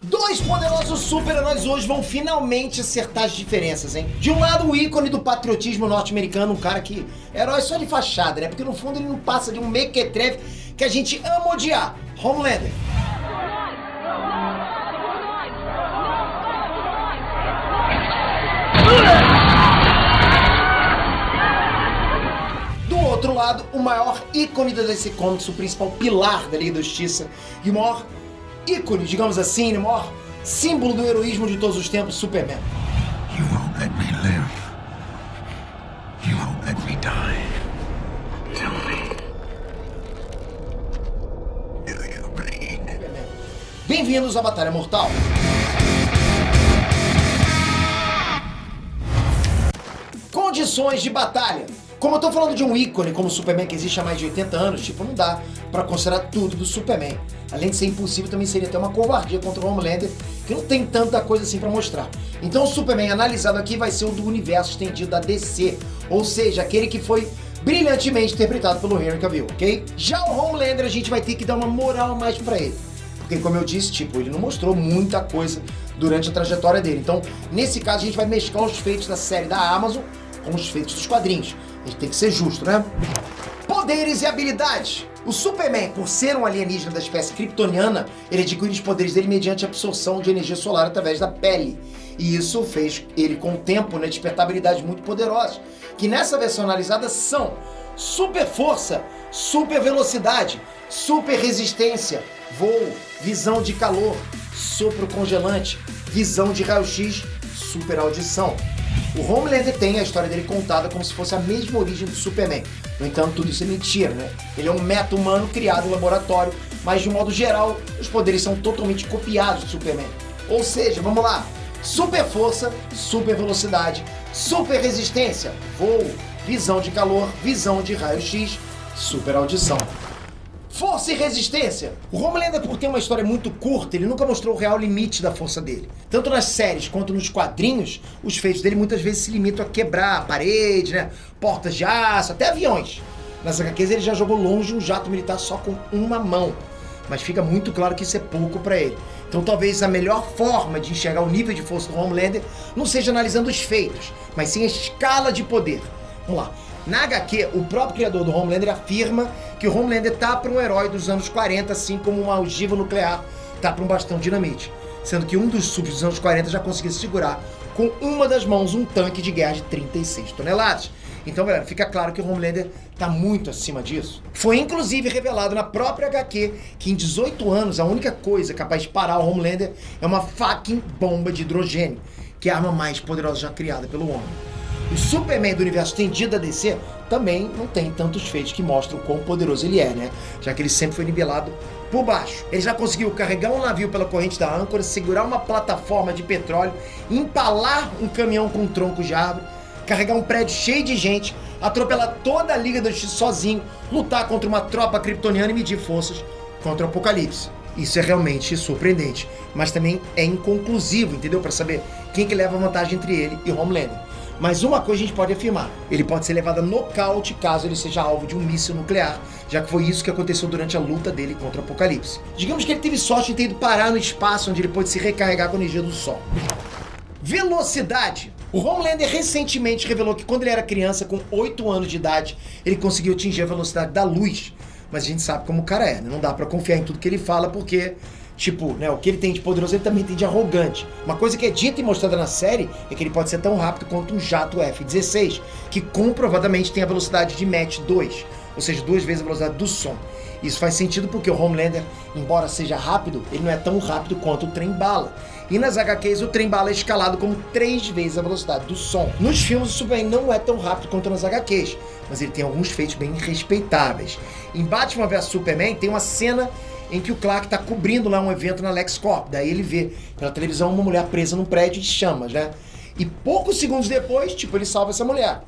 Dois poderosos super-heróis hoje vão finalmente acertar as diferenças, hein? De um lado, o ícone do patriotismo norte-americano, um cara que é herói só de fachada, né? Porque no fundo ele não passa de um mequetrefe que a gente ama odiar, Homelander. Do outro lado, o maior ícone da DC Comics, o principal pilar da Liga da Justiça e o maior ícone, digamos assim, o maior símbolo do heroísmo de todos os tempos, Superman. You won't let me live. You won't let me die. Tell me. Do you bleed? Bem-vindos à Batalha Mortal. Condições de batalha. Como eu tô falando de um ícone como o Superman que existe há mais de 80 anos, tipo, não dá pra considerar tudo do Superman. Além de ser impossível, também seria até uma covardia contra o Homelander, que não tem tanta coisa assim pra mostrar. Então o Superman analisado aqui vai ser o do universo estendido da DC, ou seja, aquele que foi brilhantemente interpretado pelo Henry Cavill, ok? Já o Homelander a gente vai ter que dar uma moral mais pra ele. Porque, como eu disse, tipo, ele não mostrou muita coisa durante a trajetória dele. Então, nesse caso, a gente vai mesclar os feitos da série da Amazon com os feitos dos quadrinhos. A gente tem que ser justo, né? Poderes e habilidades. O Superman, por ser um alienígena da espécie kryptoniana, ele adquire os poderes dele mediante a absorção de energia solar através da pele. E isso fez ele, com o tempo, né, despertar habilidades muito poderosas, que nessa versão analisada são super força, super velocidade, super resistência, voo, visão de calor, sopro congelante, visão de raio-x, super audição. O Homelander tem a história dele contada como se fosse a mesma origem do Superman. No entanto, tudo isso é mentira, né? Ele é um meta-humano criado em laboratório, mas de um modo geral, os poderes são totalmente copiados do Superman. Ou seja, vamos lá, super força, super velocidade, super resistência, voo, visão de calor, visão de raio-x, super audição. Força e resistência. O Homelander, por ter uma história muito curta, ele nunca mostrou o real limite da força dele. Tanto nas séries quanto nos quadrinhos, os feitos dele muitas vezes se limitam a quebrar a parede, né? Portas de aço, até aviões. Nas HQs ele já jogou longe um jato militar só com uma mão. Mas fica muito claro que isso é pouco pra ele. Então talvez a melhor forma de enxergar o nível de força do Homelander não seja analisando os feitos, mas sim a escala de poder. Vamos lá. Na HQ, o próprio criador do Homelander afirma que o Homelander tá para um herói dos anos 40, assim como uma ogiva nuclear tá para um bastão de dinamite. Sendo que um dos subs dos anos 40 já conseguia segurar com uma das mãos um tanque de guerra de 36 toneladas. Então, galera, fica claro que o Homelander tá muito acima disso. Foi inclusive revelado na própria HQ que em 18 anos a única coisa capaz de parar o Homelander é uma fucking bomba de hidrogênio, que é a arma mais poderosa já criada pelo homem. O Superman do universo estendido da DC também não tem tantos feitos que mostram o quão poderoso ele é, né? Já que ele sempre foi nivelado por baixo. Ele já conseguiu carregar um navio pela corrente da âncora, segurar uma plataforma de petróleo, empalar um caminhão com troncos de árvore, carregar um prédio cheio de gente, atropelar toda a Liga da Justiça sozinho, lutar contra uma tropa kryptoniana e medir forças contra o Apocalipse. Isso é realmente surpreendente, mas também é inconclusivo, entendeu? Para saber quem que leva vantagem entre ele e o Homelander. Mas uma coisa a gente pode afirmar, ele pode ser levado a nocaute caso ele seja alvo de um míssil nuclear, já que foi isso que aconteceu durante a luta dele contra o Apocalipse. Digamos que ele teve sorte em ter ido parar no espaço onde ele pôde se recarregar com a energia do Sol. Velocidade. O Homelander recentemente revelou que quando ele era criança, com 8 anos de idade, ele conseguiu atingir a velocidade da luz. Mas a gente sabe como o cara é, né? Não dá pra confiar em tudo que ele fala, porque, tipo, né, o que ele tem de poderoso, ele também tem de arrogante. Uma coisa que é dita e mostrada na série é que ele pode ser tão rápido quanto um jato F-16, que comprovadamente tem a velocidade de Mach 2, ou seja, 2 vezes a velocidade do som. Isso faz sentido porque o Homelander, embora seja rápido, ele não é tão rápido quanto o trem-bala. E nas HQs o trem-bala é escalado como 3 vezes a velocidade do som. Nos filmes o Superman não é tão rápido quanto nas HQs, mas ele tem alguns feitos bem respeitáveis. Em Batman vs Superman tem uma cena em que o Clark tá cobrindo lá um evento na LexCorp. Daí ele vê pela televisão uma mulher presa num prédio de chamas, né? E poucos segundos depois, tipo, ele salva essa mulher.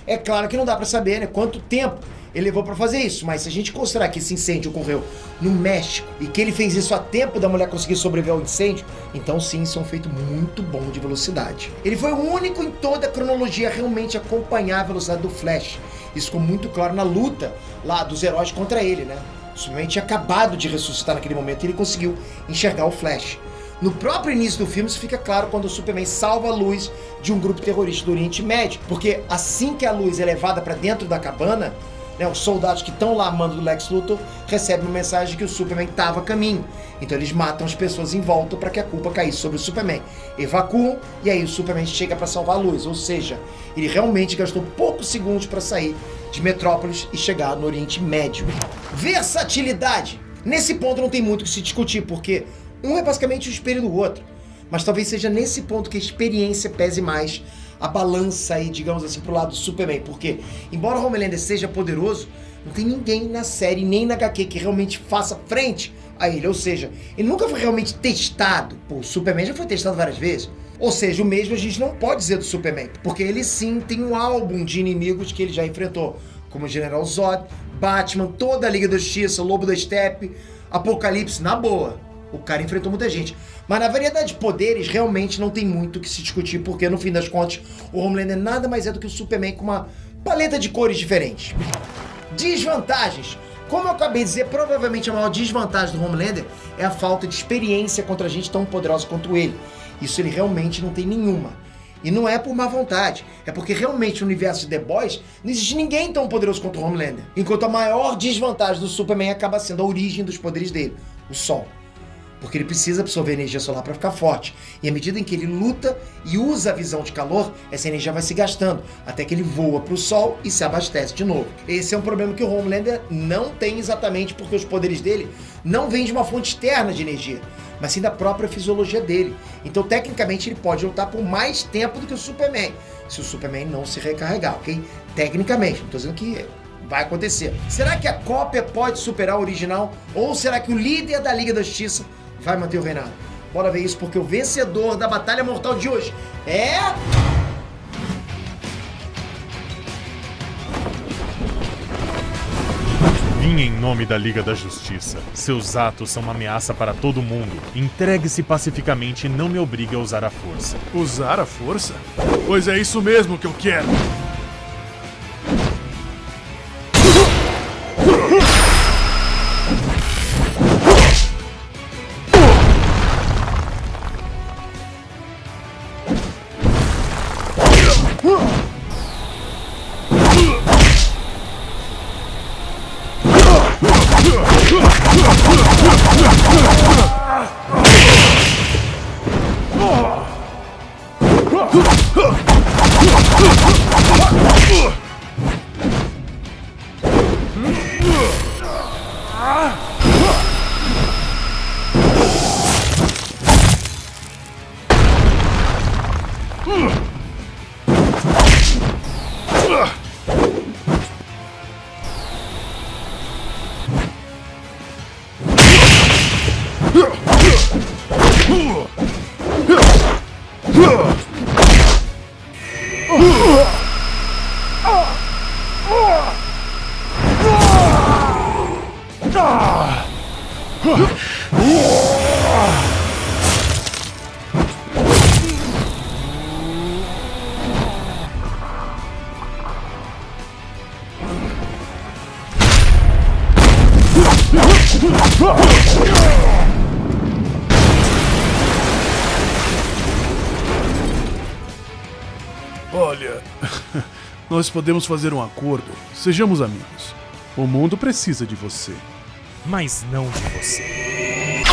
É claro que não dá pra saber, né, quanto tempo ele levou pra fazer isso, mas se a gente considerar que esse incêndio ocorreu no México e que ele fez isso a tempo da mulher conseguir sobreviver ao incêndio, então sim, isso é um feito muito bom de velocidade. Ele foi o único em toda a cronologia a realmente acompanhar a velocidade do Flash. Isso ficou muito claro na luta lá dos heróis contra ele, né? O Superman tinha acabado de ressuscitar naquele momento e ele conseguiu enxergar o Flash. No próprio início do filme, isso fica claro quando o Superman salva a luz de um grupo terrorista do Oriente Médio. Porque assim que a luz é levada para dentro da cabana, né, os soldados que estão lá a mando do Lex Luthor recebem uma mensagem de que o Superman estava a caminho. Então eles matam as pessoas em volta para que a culpa caísse sobre o Superman. Evacuam e aí o Superman chega para salvar a luz. Ou seja, ele realmente gastou poucos segundos para sair de Metrópolis e chegar no Oriente Médio. Versatilidade. Nesse ponto não tem muito o que se discutir, porque um é basicamente o espelho do outro. Mas talvez seja nesse ponto que a experiência pese mais a balança aí, digamos assim, pro lado do Superman. Porque, embora o Homelander seja poderoso, não tem ninguém na série, nem na HQ, que realmente faça frente a ele. Ou seja, ele nunca foi realmente testado. Pô, o Superman já foi testado várias vezes. Ou seja, o mesmo a gente não pode dizer do Superman. Porque ele sim tem um álbum de inimigos que ele já enfrentou. Como o General Zod, Batman, toda a Liga da Justiça, Lobo da Steppe, Apocalipse, na boa. O cara enfrentou muita gente. Mas na variedade de poderes, realmente não tem muito o que se discutir, porque no fim das contas, o Homelander nada mais é do que o Superman com uma paleta de cores diferentes. Desvantagens. Como eu acabei de dizer, provavelmente a maior desvantagem do Homelander é a falta de experiência contra gente tão poderosa quanto ele. Isso ele realmente não tem nenhuma. E não é por má vontade, é porque realmente no universo de The Boys não existe ninguém tão poderoso quanto o Homelander. Enquanto a maior desvantagem do Superman acaba sendo a origem dos poderes dele, o Sol. Porque ele precisa absorver energia solar para ficar forte. E à medida em que ele luta e usa a visão de calor, essa energia vai se gastando, até que ele voa para o Sol e se abastece de novo. Esse é um problema que o Homelander não tem exatamente porque os poderes dele não vêm de uma fonte externa de energia, mas sim da própria fisiologia dele. Então, tecnicamente, ele pode lutar por mais tempo do que o Superman, se o Superman não se recarregar, ok? Tecnicamente, não estou dizendo que vai acontecer. Será que a cópia pode superar o original? Ou será que o líder da Liga da Justiça vai manter o reinado? Bora ver isso, porque o vencedor da Batalha Mortal de hoje é... Vim em nome da Liga da Justiça. Seus atos são uma ameaça para todo mundo. Entregue-se pacificamente e não me obrigue a usar a força. Usar a força? Pois é isso mesmo que eu quero. Olha, nós podemos fazer um acordo. Sejamos amigos. O mundo precisa de você. Mas não de você.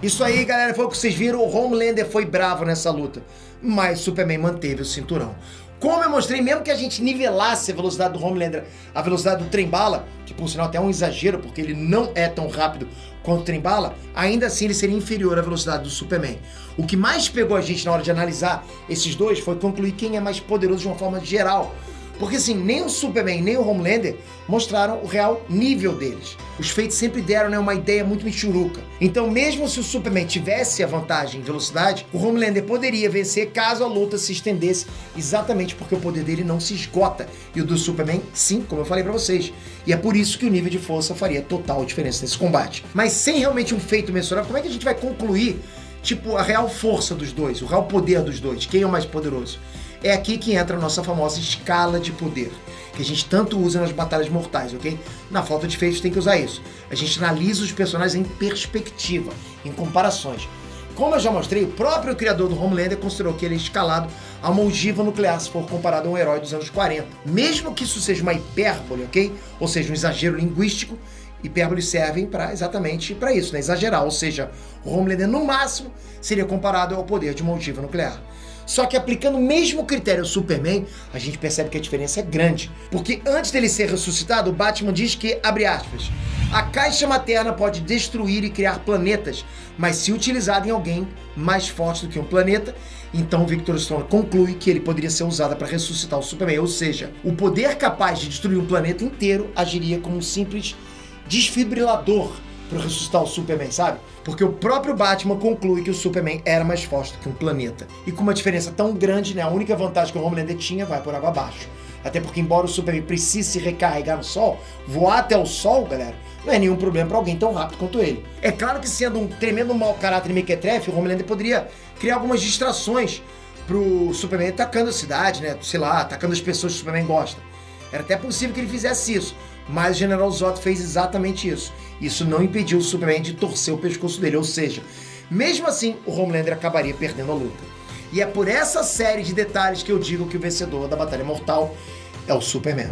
Isso aí, galera, foi o que vocês viram. O Homelander foi bravo nessa luta, mas Superman manteve o cinturão. Como eu mostrei, mesmo que a gente nivelasse a velocidade do Homelander, a velocidade do trem-bala, que por sinal até é um exagero, porque ele não é tão rápido quanto o trem-bala, ainda assim ele seria inferior à velocidade do Superman. O que mais pegou a gente na hora de analisar esses dois foi concluir quem é mais poderoso de uma forma geral. Porque assim, nem o Superman nem o Homelander mostraram o real nível deles. Os feitos sempre deram, uma ideia muito michuruca. Então mesmo se o Superman tivesse a vantagem em velocidade, o Homelander poderia vencer caso a luta se estendesse, exatamente porque o poder dele não se esgota. E o do Superman, sim, como eu falei pra vocês. E é por isso que o nível de força faria total diferença nesse combate. Mas sem realmente um feito mensurável, como é que a gente vai concluir, a real força dos dois, o real poder dos dois, quem é o mais poderoso? É aqui que entra a nossa famosa escala de poder, que a gente tanto usa nas batalhas mortais, ok? Na falta de feitos tem que usar isso. A gente analisa os personagens em perspectiva, em comparações. Como eu já mostrei, o próprio criador do Homelander considerou que ele é escalado a uma ogiva nuclear se for comparado a um herói dos anos 40. Mesmo que isso seja uma hipérbole, ok? Ou seja, um exagero linguístico, hipérboles servem exatamente para isso, né? Exagerar. Ou seja, o Homelander no máximo seria comparado ao poder de uma ogiva nuclear. Só que aplicando o mesmo critério ao Superman, a gente percebe que a diferença é grande. Porque antes dele ser ressuscitado, o Batman diz que, abre aspas, a caixa materna pode destruir e criar planetas, mas se utilizada em alguém mais forte do que um planeta, então o Victor Stone conclui que ele poderia ser usado para ressuscitar o Superman. Ou seja, o poder capaz de destruir um planeta inteiro agiria como um simples desfibrilador para ressuscitar o Superman, sabe? Porque o próprio Batman conclui que o Superman era mais forte do que um planeta. E com uma diferença tão grande, né, a única vantagem que o Homelander tinha vai por água abaixo. Até porque, embora o Superman precise se recarregar no Sol, voar até o Sol, galera, não é nenhum problema para alguém tão rápido quanto ele. É claro que, sendo um tremendo mau caráter e mequetrefe, o Homelander poderia criar algumas distrações pro Superman atacando a cidade, né? Sei lá, atacando as pessoas que o Superman gosta. Era até possível que ele fizesse isso, mas o General Zod fez exatamente isso. Isso não impediu o Superman de torcer o pescoço dele, ou seja, mesmo assim, o Homelander acabaria perdendo a luta. E é por essa série de detalhes que eu digo que o vencedor da Batalha Mortal é o Superman.